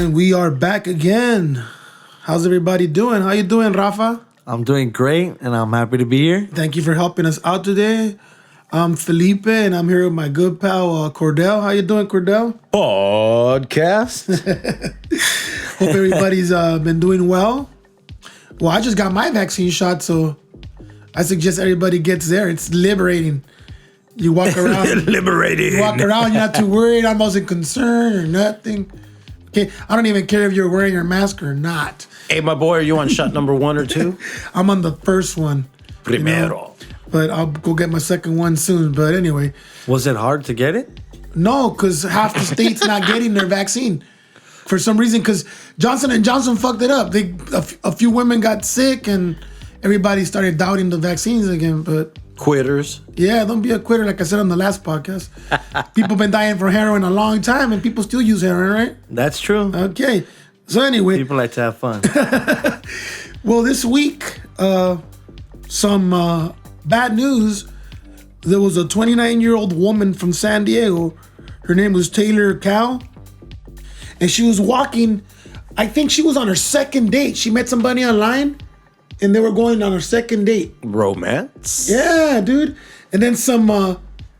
And we are back again. How's everybody doing? How you doing, Rafa? I'm doing great, and I'm happy to be here. Thank you for helping us out today. I'm Felipe, and I'm here with my good pal, Cordell. How you doing, Cordell? Podcast. Hope everybody's been doing well. Well, I just got my vaccine shot, so I suggest everybody gets there. It's liberating. You walk around. Liberating. You walk around, you're not too worried. I wasn't concerned or nothing. Okay, I don't even care if you're wearing your mask or not. Hey, my boy, are you on shot number 1 or 2? I'm on the first one. Primero. But I'll go get my second one soon. But anyway. Was it hard to get it? No, because half the states not getting their vaccine. For some reason, because Johnson & Johnson fucked it up. A few women got sick and everybody started doubting the vaccines again. But Quitters. yeah, don't be a quitter, like I said on the last podcast. People been dying from heroin a long time and people still use heroin, right? That's true. Okay. So anyway. People like to have fun. Well, this week, some bad news. There was a 29-year-old woman from San Diego. Her name was Taylor Cow. And she was walking. I think she was on her second date. She met somebody online, and they were going on her second date. Romance. Yeah, dude. And then some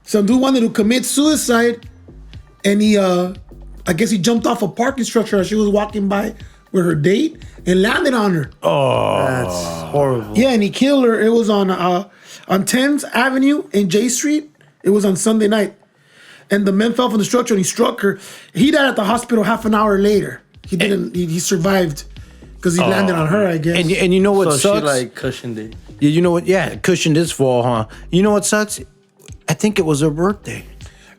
dude wanted to commit suicide, and he, I guess he jumped off a parking structure as she was walking by with her date and landed on her. Oh. That's horrible. Yeah, and he killed her. It was on 10th Avenue and J Street. It was on Sunday night. And the man fell from the structure and he struck her. He died at the hospital half an hour later. He didn't. He survived because he landed on her, I guess. And you know what So sucks? she like cushioned it. Yeah, you know what? Yeah, cushioned his fall, huh? You know what sucks? I think it was her birthday.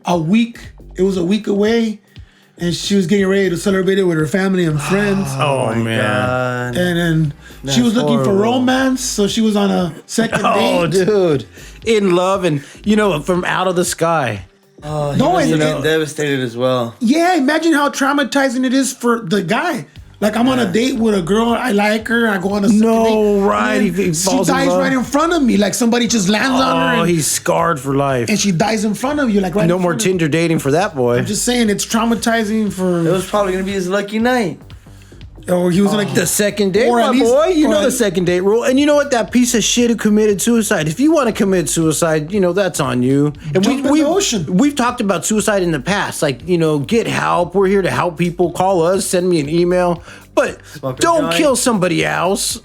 It was a week away, and she was getting ready to celebrate it with her family and friends. Oh, my man. God. And then she was looking for horrible. romance, so she was on a second Oh, date. dude. In love and, from out of the sky. Oh, No, he and- must have been devastated as well. Yeah, imagine how traumatizing it is for the guy. Like, I'm on a date with a girl, I like her, I go on a second date. right, and he then falls she in dies love. right in front of me. Like, somebody just lands on her. Oh, And, he's scarred for life. and she dies in front of you. Like, right No in more front of you. Tinder dating for that boy. I'm just saying, it's traumatizing for... It was probably going to be his lucky night. Or he was like... The second date, Or at my least- boy. You or know at- the second date rule. And you know what? That piece of shit who committed suicide. If you want to commit suicide, that's on you. And Jump in the ocean. We've talked about suicide in the past. Like, get help. We're here to help people. Call us. Send me an email. But Smoke a don't joint. kill somebody else.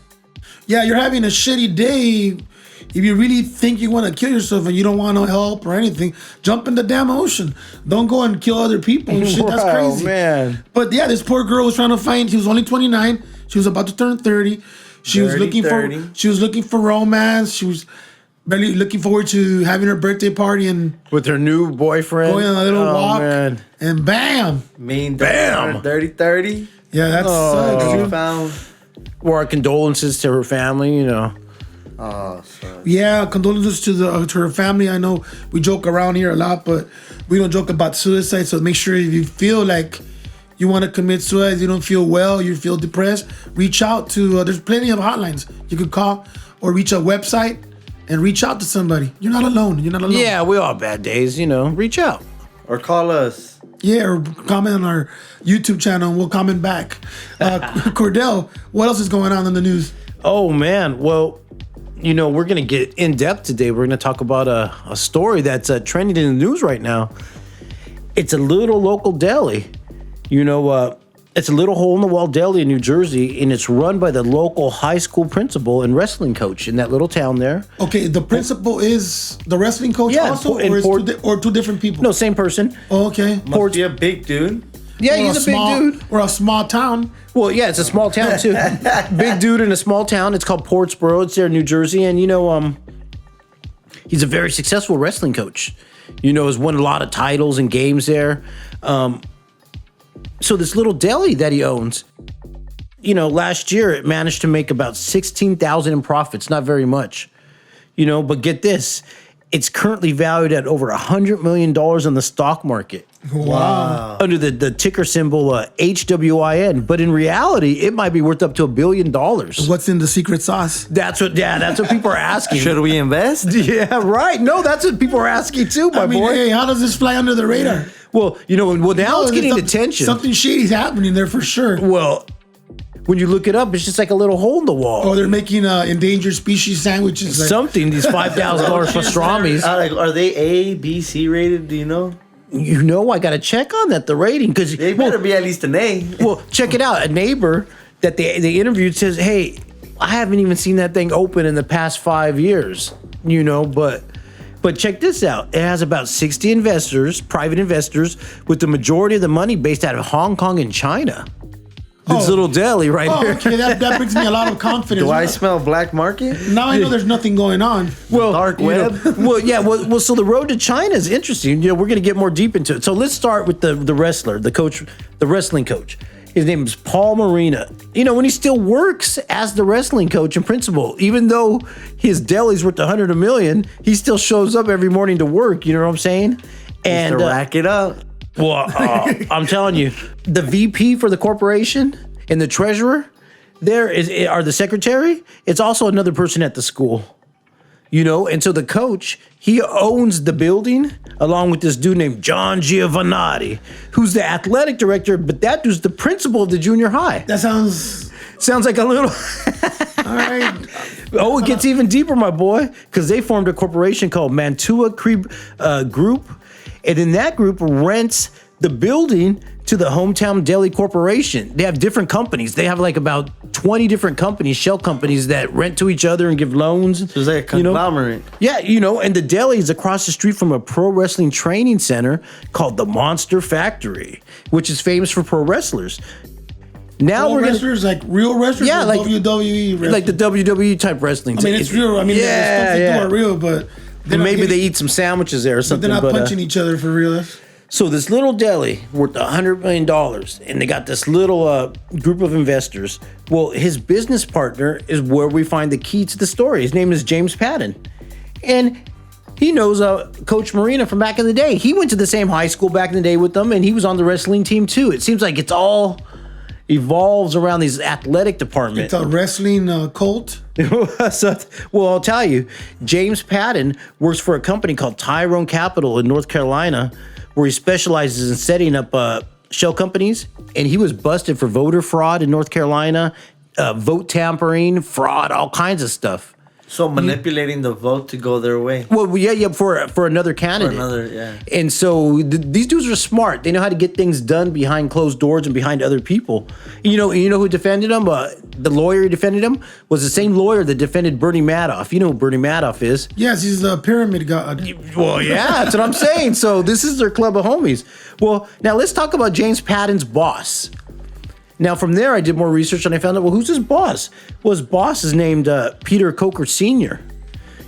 Yeah, you're having a shitty day. If you really think you want to kill yourself and you don't want no help or anything, jump in the damn ocean. Don't go and kill other people and shit. That's Wow, crazy. man. But yeah, this poor girl was trying to find. She was only 29. She was about to turn 30. She was Dirty looking 30. for. She was looking for romance. She was really looking forward to having her birthday party and With her new boyfriend. going on a little walk. Man. And bam! Mean Bam! Dirty 30. Yeah, that sucks. She dude. found. Or our condolences to her family, Oh, son. Yeah, condolences to her family. I know we joke around here a lot, but we don't joke about suicide. So make sure if you feel like you want to commit suicide, you don't feel well, you feel depressed, reach out to. There's plenty of hotlines you could call or reach a website and reach out to somebody. You're not alone. You're not alone. Yeah, we all have bad days, reach out. Or call us. Yeah, or comment on our YouTube channel and we'll comment back. Cordell, what else is going on in the news? Oh, man. Well, we're going to get in depth today. We're going to talk about a story that's trending in the news right now. It's a little local deli. It's a little hole-in-the-wall deli in New Jersey, and it's run by the local high school principal and wrestling coach in that little town there. Okay, the principal is the wrestling coach Yeah, also, and or two different people? No, same person. Oh, okay. Must be a big dude. Yeah, Or he's a big small, dude. Or a small town. Well, yeah, it's a small town, too. Big dude in a small town. It's called Portsboro. It's there in New Jersey, and, he's a very successful wrestling coach. Has won a lot of titles and games there. So this little deli that he owns, last year it managed to make about $16,000 in profits. Not very much, but get this. It's currently valued at over $100 million on the stock market. Wow. under the ticker symbol HWIN. But in reality, it might be worth up to $1 billion. What's in the secret sauce? That's what people are asking. Should we invest? Yeah, right. No, that's what people are asking too, my boy. Hey, how does this fly under the radar? Well, now it's getting There's attention. Something shady's happening there for sure. Well, when you look it up, it's just like a little hole in the wall. Oh, they're making endangered species sandwiches. Like, Something, these $5,000 pastrami's. Are they A, B, C rated? Do you know? I got to check on that, the rating. Because They better be at least an A. Well, check it out. A neighbor that they interviewed says, hey, I haven't even seen that thing open in the past 5 years, But check this out. It has about 60 investors, private investors, with the majority of the money based out of Hong Kong and China. This little deli right here. Okay, that brings me a lot of confidence. Do I smell black market? Now I know there's nothing going on. Well, Dark web? So the road to China is interesting. We're going to get more deep into it. So let's start with the wrestler, the coach, the wrestling coach. His name is Paul Marina. When he still works as the wrestling coach and principal, even though his deli's worth $100 million, he still shows up every morning to work. You know what I'm saying? And to rack it up. Well, I'm telling you, the VP for the corporation and the treasurer are the secretary. It's also another person at the school, And so the coach, he owns the building along with this dude named John Giovannotti, who's the athletic director, but that dude's the principal of the junior high. That Sounds like a little. all right. Oh, it gets even deeper, my boy, because they formed a corporation called Mantua Group, and then that group rents the building to the Hometown Deli Corporation. They have different companies. They have like about 20 different companies, shell companies that rent to each other and give loans. So it's like a conglomerate. Yeah, and the deli is across the street from a pro wrestling training center called the Monster Factory, which is famous for pro wrestlers. Now we're wrestlers, like real wrestlers, Yeah, like WWE wrestlers. like the WWE type wrestling. I mean, it's real. I mean, the stuff they do are real, but and maybe they eat some sandwiches there or something. They're not punching each other for real. So this little deli worth $100 million, and they got this little group of investors. Well, his business partner is where we find the key to the story. His name is James Patton, and he knows Coach Marina from back in the day. He went to the same high school back in the day with them, and he was on the wrestling team too. It seems like it's all evolves around these athletic department. It's a wrestling cult. Well, I'll tell you, James Patton works for a company called Tyrone Capital in North Carolina, where he specializes in setting up shell companies, and he was busted for voter fraud in North Carolina, vote tampering, fraud, all kinds of stuff. So manipulating the vote to go their way. Well, yeah, for another candidate. And so these dudes are smart. They know how to get things done behind closed doors and behind other people. You know who defended him? The lawyer who defended him was the same lawyer that defended Bernie Madoff. You know who Bernie Madoff is? Yes, he's the pyramid god. Well, yeah, that's what I'm saying. So this is their club of homies. Well, now let's talk about James Patton's boss. Now, from there, I did more research and I found out, well, who's his boss? Well, his boss is named Peter Coker Sr.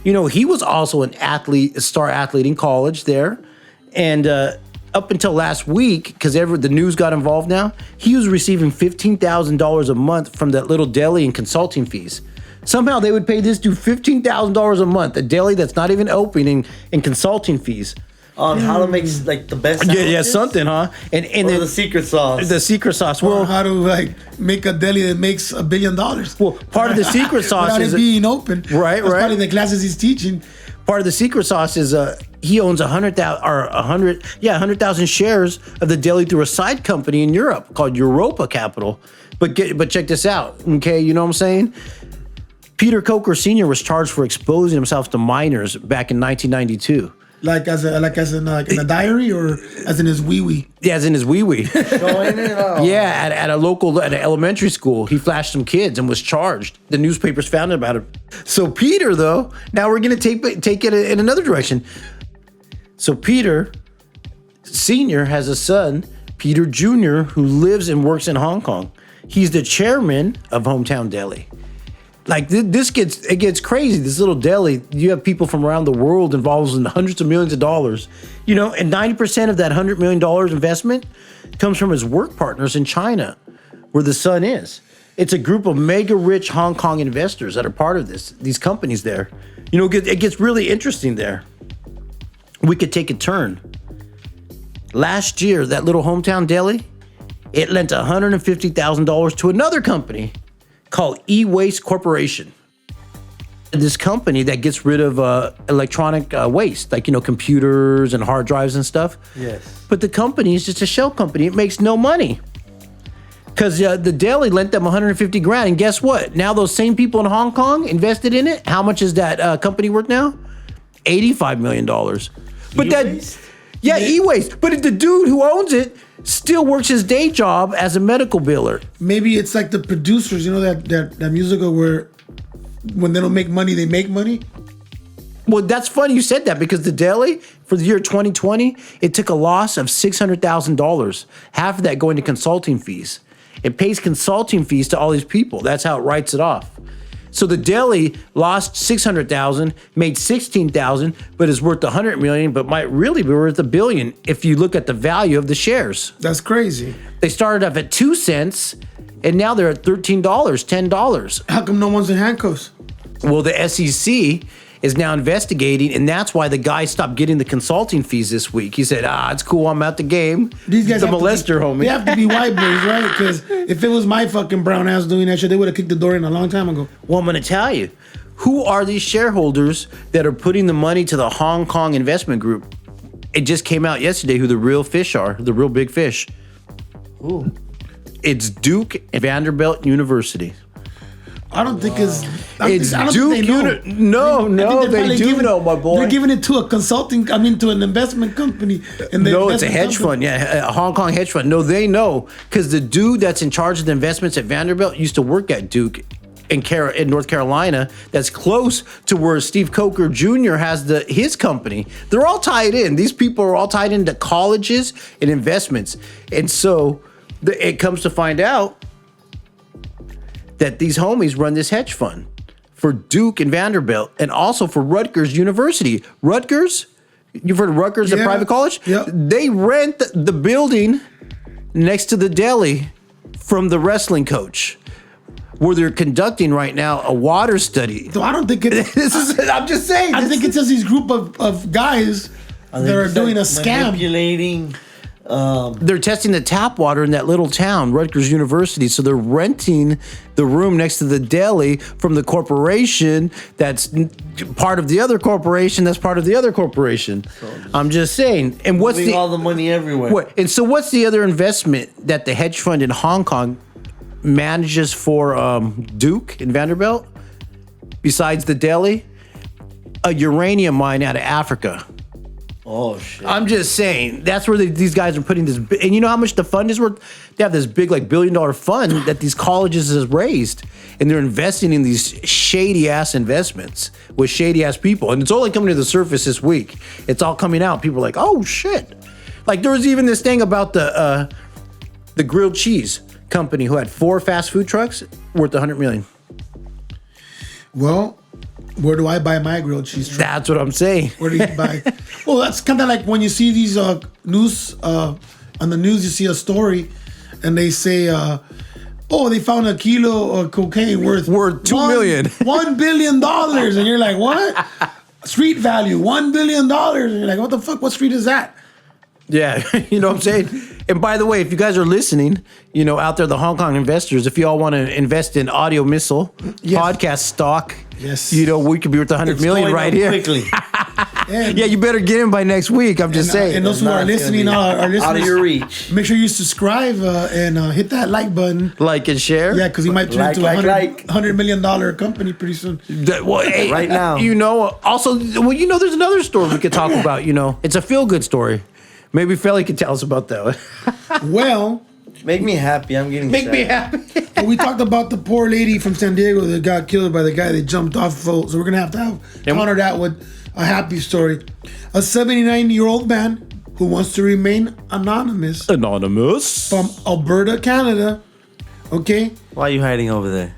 He was also a star athlete in college there. And up until last week, because the news got involved now, he was receiving $15,000 a month from that little deli and consulting fees. Somehow they would pay this dude $15,000 a month, a deli that's not even opening, in consulting fees. On how to make like the best sandwiches? Yeah, something, huh? And or the secret sauce. The secret sauce. Or Well, how to make a deli that makes $1 billion. well, part of the secret sauce Without is it being open. Right. That's part of the classes he's teaching. Part of the secret sauce is he owns 100,000 shares of the deli through a side company in Europe called Europa Capital. But check this out, okay? You know what I'm saying? Peter Coker Sr. was charged for exposing himself to minors back in 1992. Like as in a diary, or as in his wee. Yeah, as in his wee. Showing it off. Yeah, at an elementary school, he flashed some kids and was charged. The newspapers found out about it. So Peter, though, now we're going to take it in another direction. So Peter Sr. has a son, Peter Jr., who lives and works in Hong Kong. He's the chairman of Hometown Deli. Like it gets crazy. This little deli, you have people from around the world involved in hundreds of millions of dollars, and 90% of that $100 million investment comes from his work partners in China, where the son is. It's a group of mega rich Hong Kong investors that are part of these companies there. It gets really interesting there. We could take a turn last year, that little hometown deli, it lent $150,000 to another company called E-Waste Corporation. This company that gets rid of electronic waste, like, computers and hard drives and stuff. Yes. But the company is just a shell company. It makes no money. Because the deli lent them $150,000, and guess what? Now those same people in Hong Kong invested in it. How much is that company worth now? $85 million. But E-Waste? E-Waste. But the dude who owns it still works his day job as a medical biller. Maybe it's like the producers, that musical where when they don't make money, they make money. Well, that's funny you said that, because the deli for the year 2020, it took a loss of $600,000. Half of that going to consulting fees. It pays consulting fees to all these people. That's how it writes it off. So the deli lost $600,000, made $16,000, but is worth $100 million, but might really be worth $1 billion if you look at the value of the shares. That's crazy. They started off at 2 cents, and now they're at $13, $10. How come no one's in handcuffs? Well, the SEC is now investigating, and that's why the guy stopped getting the consulting fees this week. He said, it's cool, I'm out the game. These guys the have molester, homie. They have to be white boys, right? Because if it was my fucking brown ass doing that shit, they would have kicked the door in a long time ago. Well, I'm going to tell you, who are these shareholders that are putting the money to the Hong Kong investment group? It just came out yesterday who the real fish are, the real big fish. Ooh. It's Duke and Vanderbilt University. I don't think it's. It's I don't Duke. think they know. No, they probably do know, my boy. They're giving it to to an investment company. And No, it's a hedge fund. Yeah, a Hong Kong hedge fund. No, they know, because the dude that's in charge of the investments at Vanderbilt used to work at Duke in North Carolina. That's close to where Steve Coker Jr. has his company. They're all tied in. These people are all tied into colleges and investments. And so it comes to find out that these homies run this hedge fund for Duke and Vanderbilt, and also for Rutgers University. Rutgers, you've heard of Rutgers, the private college? Yeah. They rent the building next to the deli from the wrestling coach, where they're conducting right now a water study. So I don't think it's. I'm just saying. I think it's just these group of guys that are doing a scam. Manipulating. They're testing the tap water in that little town, Rutgers University. So they're renting the room next to the deli from the corporation that's part of the other corporation that's part of the other corporation. I'm just saying. And what's all the money everywhere? And so what's the other investment that the hedge fund in Hong Kong manages for Duke and Vanderbilt besides the deli? A uranium mine out of Africa. Oh, shit. I'm just saying, that's where these guys are putting this. And you know how much the fund is worth? They have this big, $1 billion fund that these colleges has raised. And they're investing in these shady-ass investments with shady-ass people. And it's only coming to the surface this week. It's all coming out. People are like, oh, shit. Like, there was even this thing about the grilled cheese company who had 4 fast food trucks worth $100 million. Well, where do I buy my grilled cheese truck? That's what I'm saying. Where do you buy? Well, that's kind of like when you see these news on the news. You see a story, and they say, "Oh, they found a kilo of cocaine worth $2 million, $1 billion," and you're like, "What? Street value, $1 billion?" And you're like, "What the fuck? What street is that?" Yeah, you know what I'm saying? And by the way, if you guys are listening, out there, the Hong Kong investors, if you all want to invest in Audio Missile podcast stock, yes, we could be worth $100 million right here. Quickly. Yeah, you better get in by next week. I'm just saying. And those who are listening, out of your reach. Make sure you subscribe and hit that like button. Like and share. Yeah, because we might turn into a $100 million company pretty soon. Hey, right now. Also, there's another story we could talk about. It's a feel-good story. Maybe Felly could tell us about that one. Well, make me happy. I'm getting Make sad. me happy. We talked about the poor lady from San Diego that got killed by the guy that jumped off. So we're going to have counter that with a happy story. A 79-year-old man who wants to remain anonymous. From Alberta, Canada. Okay? Why are you hiding over there?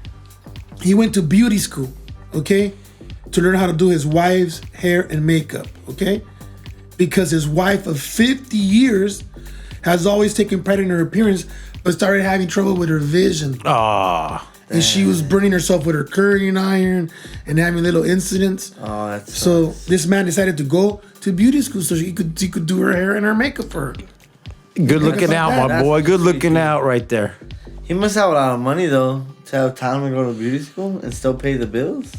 He went to beauty school. Okay? To learn how to do his wife's hair and makeup. Okay? Because his wife of 50 years has always taken pride in her appearance, but started having trouble with her vision. And she was burning herself with her curling iron and having little incidents. Oh, that's so this man decided to go to beauty school so he could do her hair and her makeup for her. Good looking out, my That's boy. Good sweet, looking dude. out right there. He must have a lot of money though to have time to go to beauty school and still pay the bills.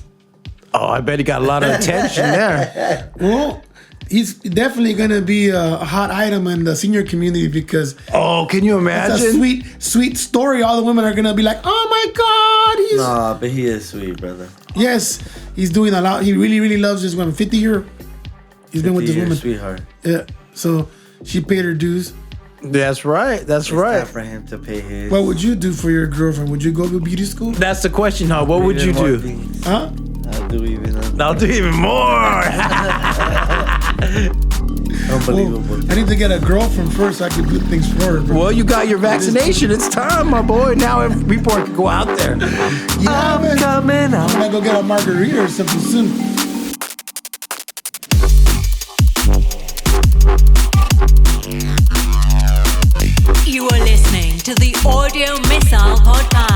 Oh, I bet he got a lot of attention there. Well, he's definitely gonna be a hot item in the senior community because Oh, can you it's imagine? a sweet story. All the women are gonna be like, "Oh my God, he's Nah, but he is sweet, brother. yes, he's doing a lot. He really loves this woman. 50 year, he's been with this Your woman. sweetheart. Yeah, so she paid her dues. That's right. That's It's right. time for him to pay his. What would you do for your girlfriend? Would you go to beauty school? That's the question, huh? What would you Even more do? things. Huh? I'll do even. I'll do even more. Unbelievable. I need to get a girlfriend first so I can do things for her. Bro. Well, you got your vaccination. It's time, my boy. Now people can go out there. Yeah, man. coming I'm gonna go get a margarita or something soon. You are listening to the Audio Missile Podcast.